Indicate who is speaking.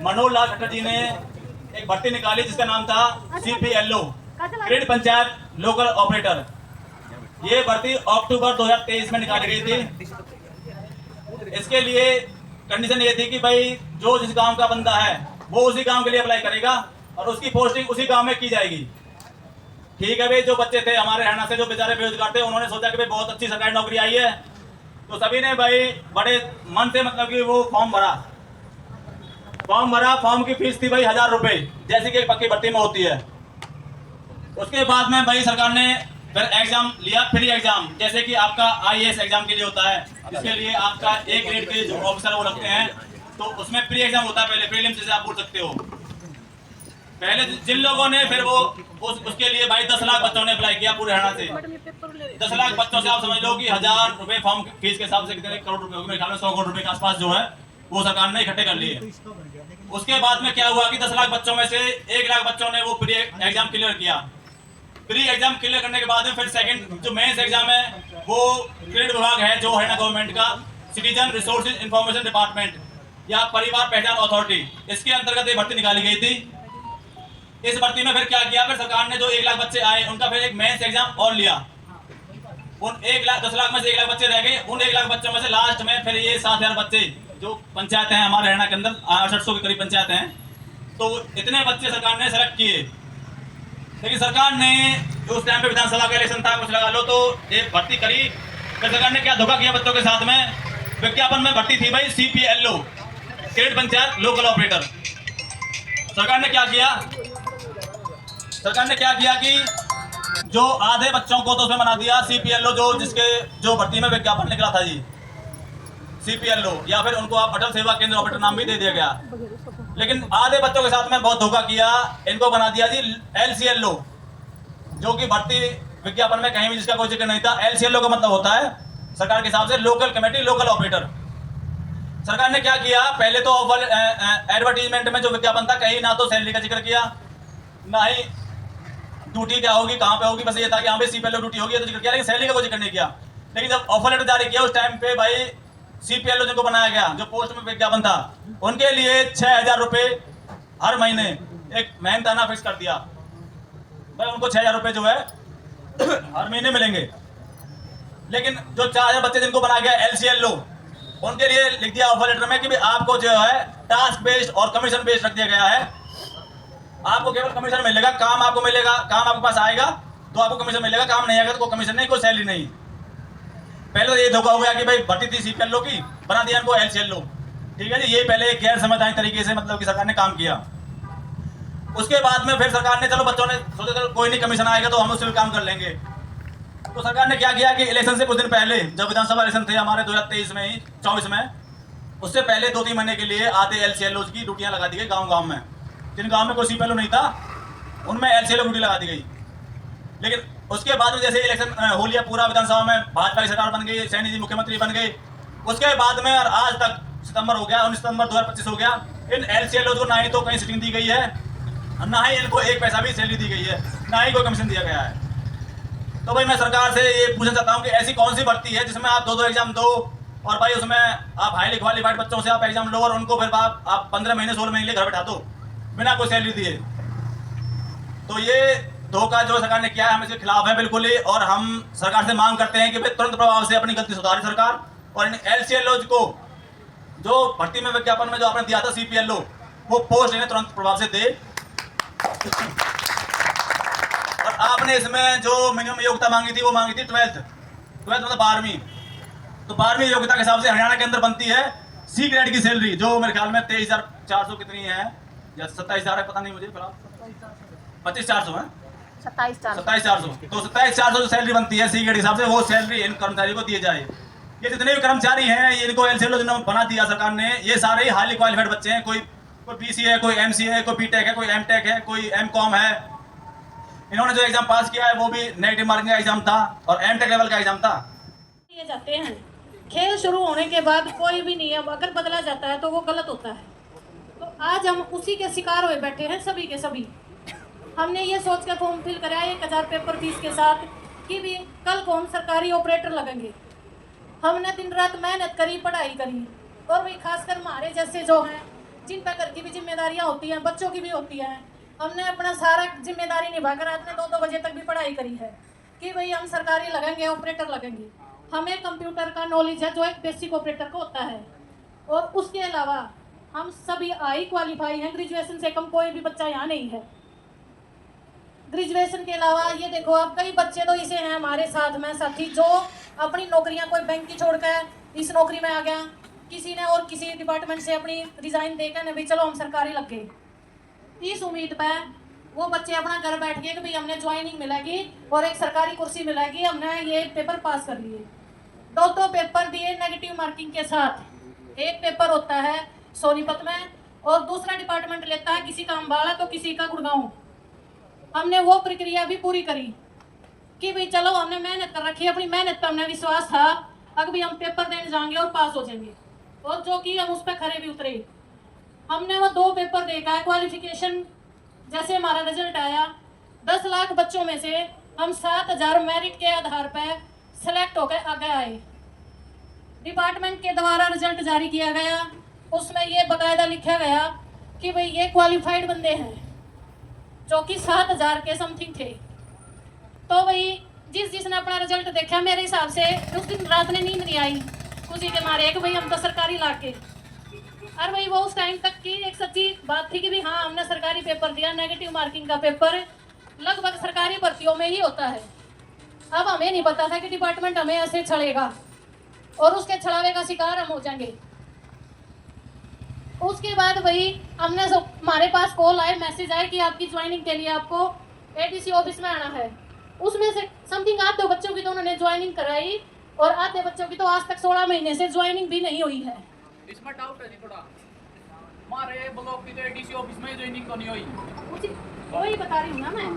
Speaker 1: मनोहर लाल खट्टर जी ने एक भर्ती निकाली जिसका नाम था CPLO, grade panchayat local operator. ये भर्ती अक्टूबर 2023 में निकाली गई थी। इसके लिए कंडीशन ये थी कि भाई जो जिस गांव का बंदा है वो उसी गांव के लिए अप्लाई करेगा और उसकी पोस्टिंग उसी गांव में की जाएगी। ठीक है भाई, जो बच्चे थे हमारे हरियाणा से जो बेचारे बेरोजगार थे, उन्होंने सोचा कि भाई बहुत अच्छी सरकारी नौकरी आई है, तो सभी ने भाई बड़े मन से मतलब कि वो फॉर्म भरा। फॉर्म की फीस थी भाई 1000 रुपए, जैसे कि एक पक्की भर्ती में होती है। उसके बाद में भाई सरकार ने फिर एग्जाम लिया, फ्री एग्जाम, जैसे कि आपका IAS एग्जाम के लिए होता है, इसके लिए आपका A ग्रेड के जो ऑफिसर वो लगते हैं, तो उसमें प्री एग्जाम होता है। पहले प्रीलिम्स जैसे आप बोल सकते हो। पहले जिन लोगों ने फिर वो उसके लिए भाई 10 लाख बच्चों ने अप्लाई किया पूरे हरियाणा से। 10 लाख बच्चों से आप समझ लो कि 1000 रुपए फॉर्म फीस के हिसाब से कितने करोड़ रुपए होंगे, मेरे ख्याल में 100 करोड़ रुपए के आसपास जो है वो सरकार ने इकट्ठे कर लिए। उसके बाद में क्या हुआ कि 10 लाख बच्चों में से 1 लाख बच्चों ने वो प्री एग्जाम क्लियर किया। प्री एग्जाम क्लियर करने के बाद में फिर सेकंड जो मेंस एग्जाम है वो क्रेडिट विभाग है जो हरियाणा गवर्नमेंट का, सिटीजन रिसोर्सेज इंफॉर्मेशन डिपार्टमेंट या परिवार पहचान अथॉरिटी, इसके अंतर्गत ये भर्ती निकाली गई थी। इस भर्ती में फिर क्या किया, फिर सरकार ने जो 1 लाख बच्चे आए उनका फिर एक मेंस एग्जाम और लिया। उन 10 लाख में से 1 लाख बच्चे रह गए। उन 1 लाख बच्चों में से लास्ट में फिर ये 7000 बच्चे, जो पंचायत हैं हमारे हरियाणा के अंदर 800 के करीब पंचायत हैं, तो इतने बच्चे सरकार ने सेलेक्ट किए। लेकिन सरकार ने उस टाइम पे विधानसभा का इलेक्शन था, कुछ लगा लो, तो ये भर्ती करी। फिर सरकार ने क्या धोखा किया बच्चों के साथ में, विज्ञापन में भर्ती थी भाई CPLO, grade panchayat local operator. सरकार ने क्या किया कि जो आधे बच्चों को तो उसमें बना दिया CPLO, जो भर्ती में विज्ञापन निकला था जी CPLO, या फिर उनको आप अटल सेवा केंद्र ऑपरेटर नाम भी दे दिया गया। लेकिन आधे बच्चों के साथ में बहुत धोखा किया, इनको बना दिया जी LCLO, जो कि भर्ती विज्ञापन में कहीं भी जिसका कोई जिक्र नहीं था। LCLO का मतलब होता है सरकार के हिसाब से लोकल कमेटी लोकल ऑपरेटर। सरकार ने क्या किया, पहले तो एडवर्टीजमेंट में जो विज्ञापन था कहीं ना तो सैलरी का जिक्र किया, ना ही ड्यूटी क्या होगी, कहाँ पे होगी, बस ये था कि हाँ भाई CPLO ड्यूटी होगी तो जिक्र किया, लेकिन सैलरी का कोई जिक्र नहीं किया। लेकिन जब ऑफर लेटर जारी किया उस टाइम पे भाई CPLO जिनको बनाया गया, जो पोस्ट में विज्ञापन था, उनके लिए 6000 रुपए हर महीने एक मेहनताना फिक्स कर दिया। भाई उनको 6000 रुपए जो है हर महीने मिलेंगे। लेकिन जो 4000 बच्चे जिनको बनाया गया LCLO, उनके लिए लिख दिया ऑफर लेटर में कि भाई आपको जो है टास्क बेस्ड और कमीशन बेस्ड रख दिया गया है। आपको केवल कमीशन मिलेगा, काम आपको मिलेगा, काम आपके पास आएगा तो आपको कमीशन मिलेगा, काम नहीं आएगा तो कोई कमीशन नहीं, कोई सैलरी नहीं। पहले तो ये धोखा हो गया कि भाई भर्ती थी CPLO की, बना दिया इनको LCLO। ठीक है जी, ये पहले एक गैर समझदारी तरीके से मतलब कि सरकार ने काम किया। उसके बाद में फिर सरकार ने, चलो बच्चों ने सोचा चलो कोई नहीं कमीशन आएगा तो हम उससे भी काम कर लेंगे, तो सरकार ने क्या किया कि इलेक्शन से कुछ दिन पहले, जब विधानसभा इलेक्शन थे हमारे 2023 में ही 24 में, उससे पहले 2-3 महीने के लिए आधे LCLO की ड्यूटियां लगा दी गई गाँव में। जिन गाँव में कोई CPLO नहीं था उनमें LCLO ड्यूटी लगा दी गई। लेकिन उसके बाद में जैसे इलेक्शन हो लिया पूरा, विधानसभा में भाजपा की सरकार बन गई, सैनी जी मुख्यमंत्री बन गए, उसके बाद में और आज तक सितंबर हो गया, 19 सितंबर 2025 हो गया, इन LCLO को ना ही तो कहीं सीटिंग दी गई है, ना ही इनको 1 पैसा भी सैलरी दी गई है, ना ही कोई कमीशन दिया गया है। तो भाई मैं सरकार से ये पूछना चाहता हूँ कि ऐसी कौन सी भर्ती है जिसमें आप 2-2 एग्जाम दो और भाई उसमें आप हाईली क्वालिफाइड बच्चों से आप एग्जाम लो और उनको फिर आप 15 महीने 16 महीने घर बैठा दो बिना कोई सैलरी दिए। तो ये धोखा जो सरकार ने किया है हम इसके खिलाफ है बिल्कुल ही, और हम सरकार से मांग करते हैं कि भाई तुरंत प्रभाव से अपनी गलती सुधारे सरकार, और इन LCLO को जो भर्ती में विज्ञापन में जो आपने दिया था CPLO, वो पोस्ट इन्हें तुरंत प्रभाव से दे। और आपने इसमें जो मिनिमम योग्यता मांगी थी वो मांगी थी 12th मतलब 12वीं, तो 12वीं योग्यता के हिसाब से हरियाणा के अंदर बनती है C ग्रेड की सैलरी, जो मेरे ख्याल में 23,400 कितनी है या 27,000 है, पता नहीं मुझे, 25,400 है, 27,400। तो 27,400 जो सैलरी बनती है C ग्रेड के हिसाब से, वो सैलरी इन कर्मचारियों को दिए जाए। ये जितने भी कर्मचारी हैं इनको LCLO जिन्होंने बना दिया सरकार ने, ये सारे ही हाईली क्वालिफाइड बच्चे हैं। कोई BC है, कोई MC है, कोई BTech है, कोई MTech है, कोई MCOM है। इन्होंने जो एग्जाम पास किया है वो भी नेगेटिव मार्किंग का एग्जाम था और MTech लेवल का एग्जाम था।
Speaker 2: ये जाते हैं खेल शुरू होने के बाद कोई भी नियम अगर बदला जाता है तो वो गलत होता है। तो आज हम उसी के शिकार हुए बैठे हैं सभी के सभी। हमने ये सोच कर फॉर्म फिल कराया 1000 पेपर फीस के साथ कि भी कल को हम सरकारी ऑपरेटर लगेंगे। हमने दिन रात मेहनत करी, पढ़ाई करी, और भी खासकर हमारे जैसे जो हैं जिन पर घर की भी जिम्मेदारियां होती हैं, बच्चों की भी होती हैं। हमने अपना सारा जिम्मेदारी निभाकर रात में 2-2 बजे तक भी पढ़ाई करी है कि भाई हम सरकारी लगेंगे, ऑपरेटर लगेंगे। हमें कंप्यूटर का नॉलेज है जो एक बेसिक ऑपरेटर को होता है। और उसके अलावा हम सभी हाई क्वालिफाई हैं, ग्रेजुएशन से कम कोई भी बच्चा यहाँ नहीं है। ग्रेजुएशन के अलावा ये देखो अब कई बच्चे तो इसे हैं हमारे साथ में साथी जो अपनी नौकरियां, कोई बैंक की छोड़कर इस नौकरी में आ गया, किसी ने और किसी डिपार्टमेंट से अपनी रिजाइन देकर भाई चलो हम सरकारी लग गए। इस उम्मीद पर वो बच्चे अपना घर बैठ गए कि भाई हमने ज्वाइनिंग मिलेगी और एक सरकारी कुर्सी मिलेगी, हमने ये पेपर पास कर लिए। 2 पेपर दिए नेगेटिव मार्किंग के साथ। एक पेपर होता है सोनीपत में और दूसरा डिपार्टमेंट लेता है किसी का अम्बाला तो किसी का गुड़गांव। हमने वो प्रक्रिया भी पूरी करी कि भाई चलो हमने मेहनत कर रखी है, अपनी मेहनत पर हमने विश्वास था अब भी हम पेपर देने जाएंगे और पास हो जाएंगे, और जो कि हम उस पर खरे भी उतरे। हमने वो 2 पेपर देखा है क्वालिफिकेशन। जैसे हमारा रिजल्ट आया 10 लाख बच्चों में से हम 7000 मेरिट के आधार पर सेलेक्ट होकर आगे आए। डिपार्टमेंट के द्वारा रिजल्ट जारी किया गया, उसमें ये बाकायदा लिखा गया कि भाई ये क्वालिफाइड बंदे हैं जो कि 7000 के समथिंग थे। तो भाई जिसने अपना रिजल्ट देखा मेरे हिसाब से उस दिन रात ने नींद नहीं आई खुशी के मारे कि भाई हम तो सरकारी ला के। और भाई वो उस टाइम तक की एक सच्ची बात थी कि भाई हाँ हमने सरकारी पेपर दिया। नेगेटिव मार्किंग का पेपर लगभग सरकारी भर्तियों में ही होता है। अब हमें नहीं पता था कि डिपार्टमेंट हमें ऐसे छड़ेगा और उसके छड़ावे का शिकार हम हो जाएंगे। उसके बाद भाई हमने हमारे पास कॉल आए, मैसेज आए कि आपकी ज्वाइनिंग के लिए आपको एडीसी ऑफिस में आना है। उसमें से समथिंग आधे बच्चों की तो उन्होंने ज्वाइनिंग कराई और आधे बच्चों की तो आज तक 16 महीने से ज्वाइनिंग भी नहीं हुई है।
Speaker 3: इसमें डाउट है जी थोड़ा, हमारे ब्लॉक की तो एडीसी ऑफिस में ज्वाइनिंग तो नहीं हुई।
Speaker 2: वही बता रही हूँ ना मैं।